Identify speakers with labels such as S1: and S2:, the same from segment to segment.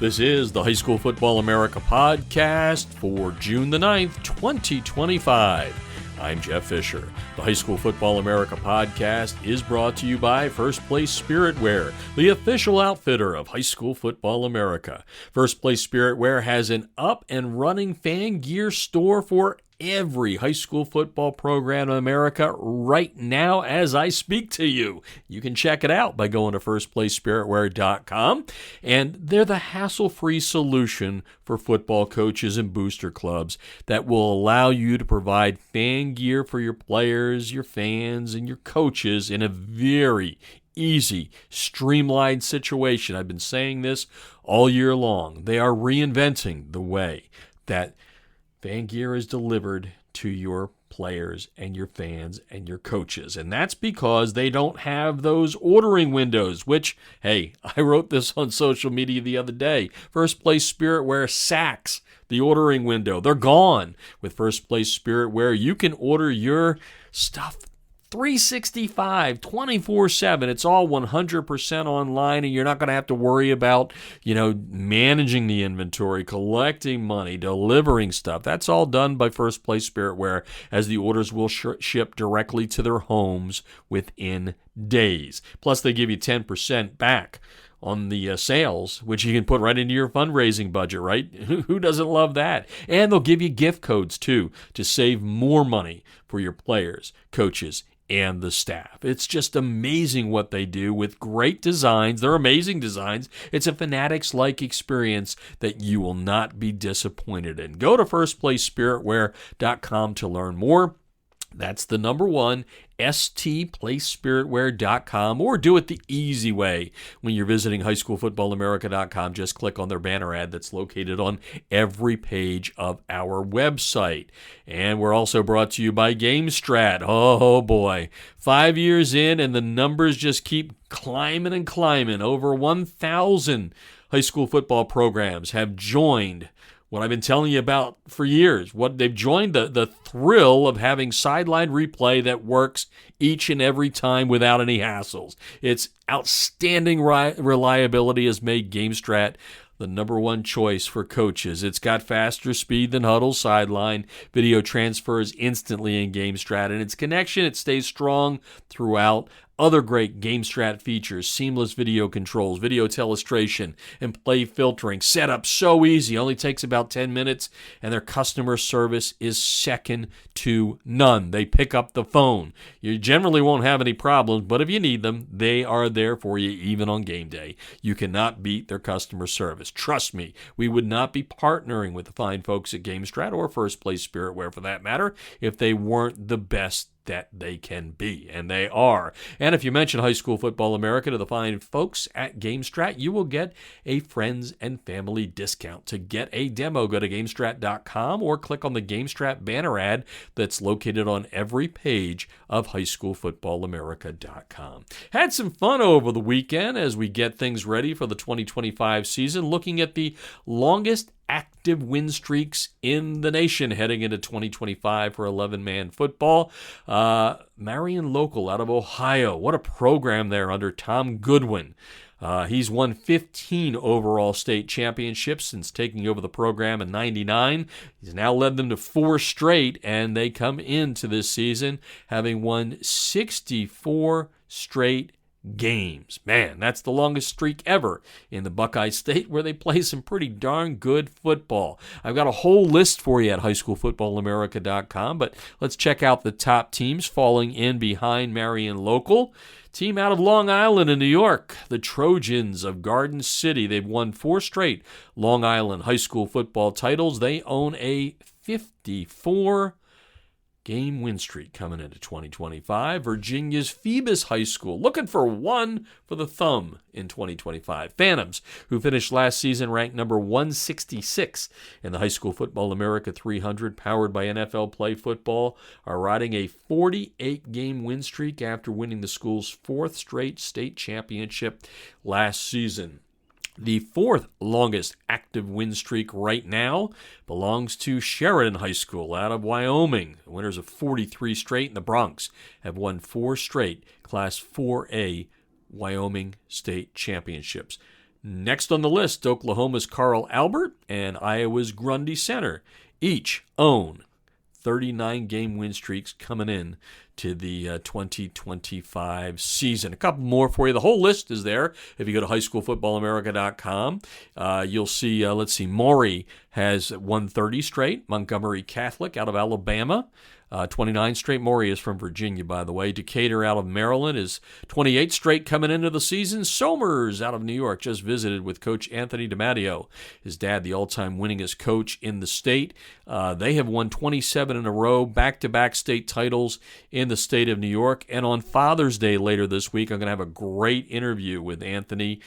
S1: This is the High School Football America podcast for June the 9th, 2025. I'm Jeff Fisher. The High School Football America podcast is brought to you by First Place Spiritwear, the official outfitter of High School Football America. First Place Spiritwear has an up-and-running fan gear store for every high school football program in America right now as I speak to you. You can check it out by going to firstplacespiritwear.com, and they're the hassle-free solution for football coaches and booster clubs that will allow you to provide fan gear for your players, your fans, and your coaches in a very easy, streamlined situation. I've been saying this all year long. They are reinventing the way that fan gear is delivered to your players and your fans and your coaches. And that's because they don't have those ordering windows, which, hey, I wrote this on social media the other day. First Place Spiritwear sacks the ordering window. They're gone. With First Place Spiritwear, you can order your stuff 365, 24/7. It's all 100% online, and you're not going to have to worry about, managing the inventory, collecting money, delivering stuff. That's all done by First Place Spiritwear, as the orders will ship directly to their homes within days. Plus, they give you 10% back on the sales, which you can put right into your fundraising budget, right? Who doesn't love that? And they'll give you gift codes, too, to save more money for your players, coaches, and the staff. It's just amazing what they do with great designs. They're amazing designs. It's a Fanatics-like experience that you will not be disappointed in. Go to firstplacespiritwear.com to learn more. That's the number one, stplacespiritwear.com, or do it the easy way when you're visiting highschoolfootballamerica.com. Just click on their banner ad that's located on every page of our website. And we're also brought to you by GameStrat. Oh boy, 5 years in and the numbers just keep climbing and climbing. Over 1,000 high school football programs have joined what I've been telling you about for years. What they've joined the thrill of having sideline replay that works each and every time without any hassles. Its outstanding reliability has made GameStrat the number one choice for coaches. It's got faster speed than Huddle's sideline. Video transfers instantly in GameStrat, and its connection, it stays strong throughout. Other great GameStrat features: seamless video controls, video telestration, and play filtering. Setup so easy, only takes about 10 minutes, and their customer service is second to none. They pick up the phone. You generally won't have any problems, but if you need them, they are there for you even on game day. You cannot beat their customer service. Trust me, we would not be partnering with the fine folks at GameStrat, or First Place Spiritwear for that matter, if they weren't the best that they can be, and they are. And if you mention High School Football America to the fine folks at GameStrat, you will get a friends and family discount. To get a demo, go to GameStrat.com or click on the GameStrat banner ad that's located on every page of HighSchoolFootballAmerica.com. Had some fun over the weekend as we get things ready for the 2025 season, looking at the longest active win streaks in the nation heading into 2025 for 11-man football. Marion Local out of Ohio. What a program there under Tom Goodwin. He's won 15 overall state championships since taking over the program in '99. He's now led them to 4 straight, and they come into this season having won 64 straight games. Man, that's the longest streak ever in the Buckeye State, where they play some pretty darn good football. I've got a whole list for you at highschoolfootballamerica.com, but let's check out the top teams falling in behind Marion Local. Team out of Long Island in New York, the Trojans of Garden City. They've won 4 straight Long Island high school football titles. They own a 54 game win streak coming into 2025. Virginia's Phoebus High School looking for one for the thumb in 2025. Phantoms, who finished last season ranked number 166 in the High School Football America 300, powered by NFL Play Football, are riding a 48-game win streak after winning the school's 4th straight state championship last season. The 4th longest active win streak right now belongs to Sheridan High School out of Wyoming. The winners of 43 straight in the Bronx have won 4 straight Class 4A Wyoming state championships. Next on the list, Oklahoma's Carl Albert and Iowa's Grundy Center each own 39-game win streaks coming in to the 2025 season. A couple more for you. The whole list is there. If you go to highschoolfootballamerica.com, you'll see, Maury has won 30 straight. Montgomery Catholic out of Alabama. 29 straight. Maury is from Virginia, by the way. Decatur out of Maryland is 28 straight coming into the season. Somers out of New York just visited with Coach Anthony DiMatteo, his dad, the all-time winningest coach in the state. They have won 27 in a row, back-to-back state titles in the state of New York. And on Father's Day later this week, I'm going to have a great interview with Anthony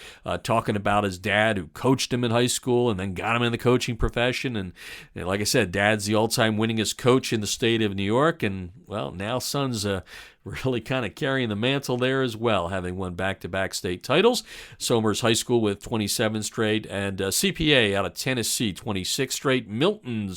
S1: talking about his dad who coached him in high school and then got him in the coaching profession. And like I said, Dad's the all-time winningest coach in the state of New York. And, well, now son's really kind of carrying the mantle there as well, having won back-to-back state titles. Somers High School with 27 straight, and CPA out of Tennessee, 26 straight. Milton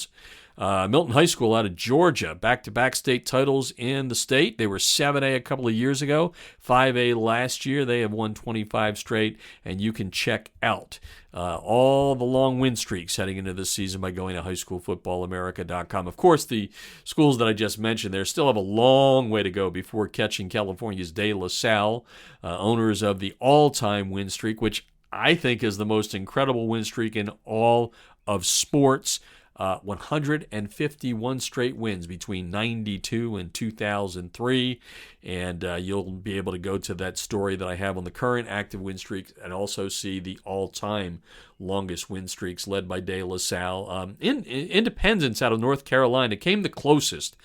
S1: High School out of Georgia, back-to-back state titles in the state. They were 7A a couple of years ago, 5A last year. They have won 25 straight, and you can check out all the long win streaks heading into this season by going to highschoolfootballamerica.com. Of course, the schools that I just mentioned there still have a long way to go before catching California's De La Salle, owners of the all-time win streak, which I think is the most incredible win streak in all of sports. 151 straight wins between 92 and 2003, and you'll be able to go to that story that I have on the current active win streak and also see the all-time longest win streaks led by De La Salle. Independence out of North Carolina came the closest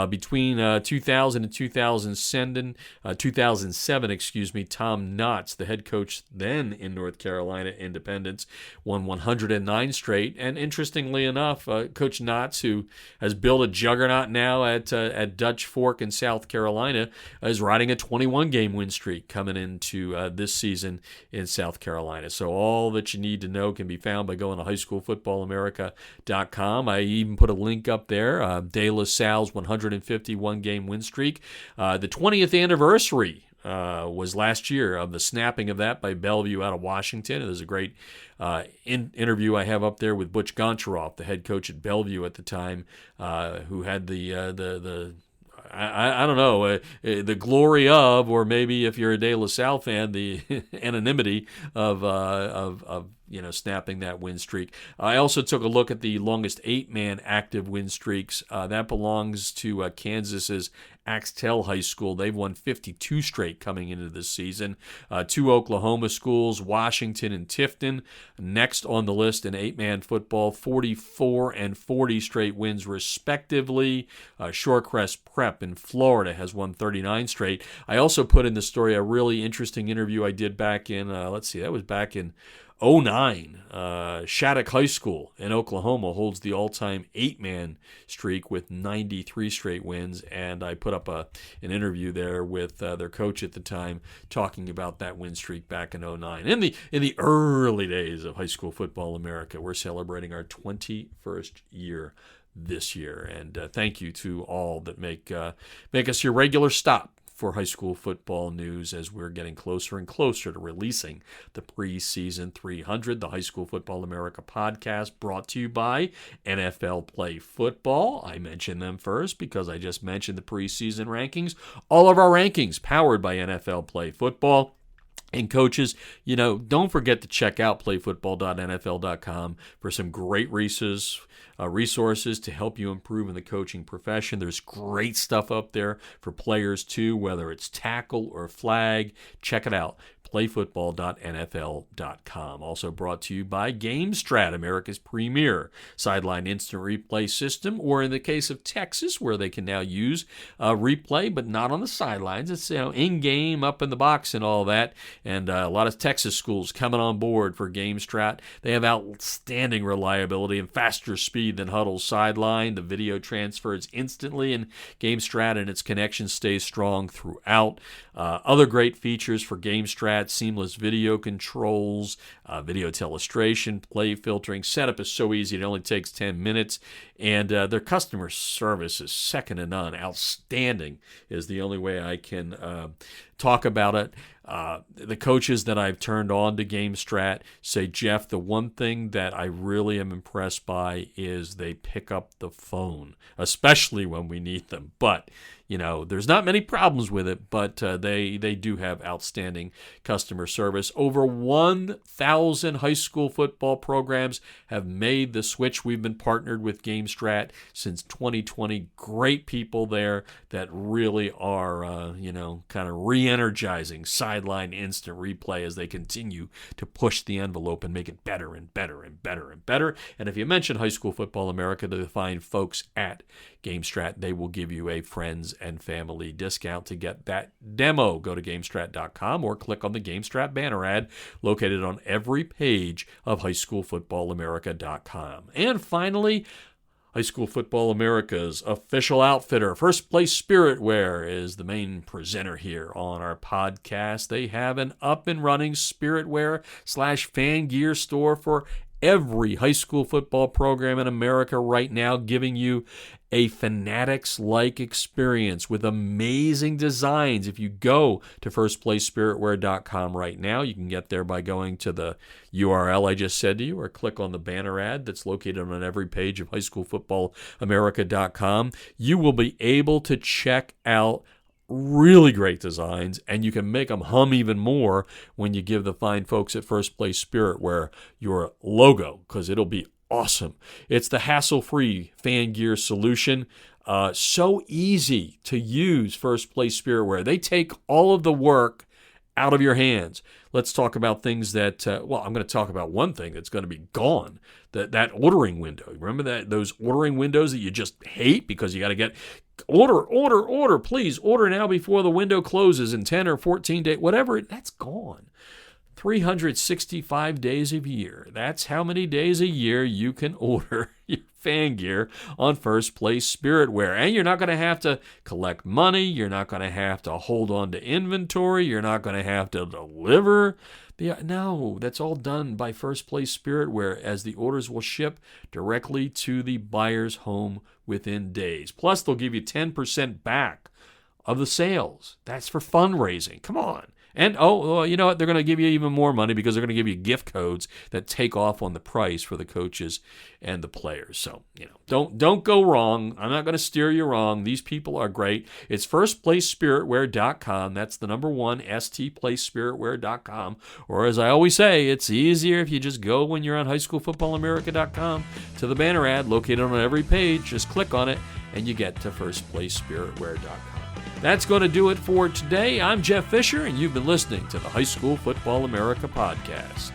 S1: between 2000 and 2007. Tom Knotts, the head coach then in North Carolina Independence, won 109 straight. And interestingly enough, Coach Knotts, who has built a juggernaut now at Dutch Fork in South Carolina, is riding a 21-game win streak coming into this season in South Carolina. So all that you need to know can be found by going to highschoolfootballamerica.com. I even put a link up there, De La Salle's 151-game win streak. The 20th anniversary was last year of the snapping of that by Bellevue out of Washington. There's a great interview I have up there with Butch Goncharoff, the head coach at Bellevue at the time, who had the glory of, or maybe if you're a De La Salle fan, the anonymity of snapping that win streak. I also took a look at the longest 8-man active win streaks. That belongs to Kansas's Axtell High School. They've won 52 straight coming into this season. 2 Oklahoma schools, Washington and Tifton. Next on the list in 8-man football, 44 and 40 straight wins respectively. Shorecrest Prep in Florida has won 39 straight. I also put in the story a really interesting interview I did back in, that was back in 2009. Shattuck High School in Oklahoma holds the all-time 8-man streak with 93 straight wins, and I put up an interview there with their coach at the time talking about that win streak back in 2009. In the early days of High School Football America, we're celebrating our 21st year this year, and thank you to all that make us your regular stop for high school football news as we're getting closer and closer to releasing the preseason 300, the High School Football America podcast, brought to you by NFL Play Football. I mentioned them first because I just mentioned the preseason rankings. All of our rankings powered by NFL Play Football. And coaches, don't forget to check out playfootball.nfl.com for some great resources to help you improve in the coaching profession. There's great stuff up there for players too, whether it's tackle or flag. Check it out. playfootball.nfl.com. Also brought to you by GameStrat, America's premier sideline instant replay system, or in the case of Texas, where they can now use replay, but not on the sidelines. It's in-game, up in the box and all that. And a lot of Texas schools coming on board for GameStrat. They have outstanding reliability and faster speed than Huddle's sideline. The video transfers instantly, and GameStrat and its connection stays strong throughout. Other great features for GameStrat: seamless video controls, video telestration, play filtering. Setup is so easy, it only takes 10 minutes. And their customer service is second to none. Outstanding is the only way I can talk about it. The coaches that I've turned on to GameStrat say, Jeff, the one thing that I really am impressed by is they pick up the phone, especially when we need them. But, there's not many problems with it, but they do have outstanding customer service. Over 1,000 high school football programs have made the switch. We've been partnered with GameStrat since 2020. Great people there that really are, kind of re-energizing sideline instant replay as they continue to push the envelope and make it better and better and better and better. And if you mention High School Football America to the fine folks at GameStrat, they will give you a friends and family discount. To get that demo, go to GameStrat.com or click on the GameStrat banner ad located on every page of HighSchoolFootballAmerica.com. And finally, High School Football America's official outfitter, First Place Spirit Wear, is the main presenter here on our podcast. They have an up-and-running Spirit Wear / fan gear store for every high school football program in America right now, giving you a Fanatics-like experience with amazing designs. If you go to firstplacespiritwear.com right now, you can get there by going to the URL I just said to you, or click on the banner ad that's located on every page of highschoolfootballamerica.com. You will be able to check out really great designs, and you can make them hum even more when you give the fine folks at First Place Spirit Wear your logo, because it'll be awesome. It's the hassle-free fan gear solution. So easy to use, First Place Spirit Wear. They take all of the work out of your hands. Let's talk about things that, I'm going to talk about one thing that's going to be gone, that ordering window. Remember those ordering windows that you just hate because you got to get order, please order now before the window closes in 10 or 14 days, whatever, that's gone. 365 days a year. That's how many days a year you can order your fan gear on First Place Spirit Wear. And you're not going to have to collect money. You're not going to have to hold on to inventory. You're not going to have to deliver. No, that's all done by First Place Spirit Wear, as the orders will ship directly to the buyer's home within days. Plus, they'll give you 10% back of the sales. That's for fundraising. Come on. And, you know what? They're going to give you even more money because they're going to give you gift codes that take off on the price for the coaches and the players. So, don't go wrong. I'm not going to steer you wrong. These people are great. It's firstplacespiritwear.com. That's the number one, stplacespiritwear.com. Or as I always say, it's easier if you just go when you're on highschoolfootballamerica.com to the banner ad located on every page. Just click on it and you get to firstplacespiritwear.com. That's going to do it for today. I'm Jeff Fisher, and you've been listening to the High School Football America podcast.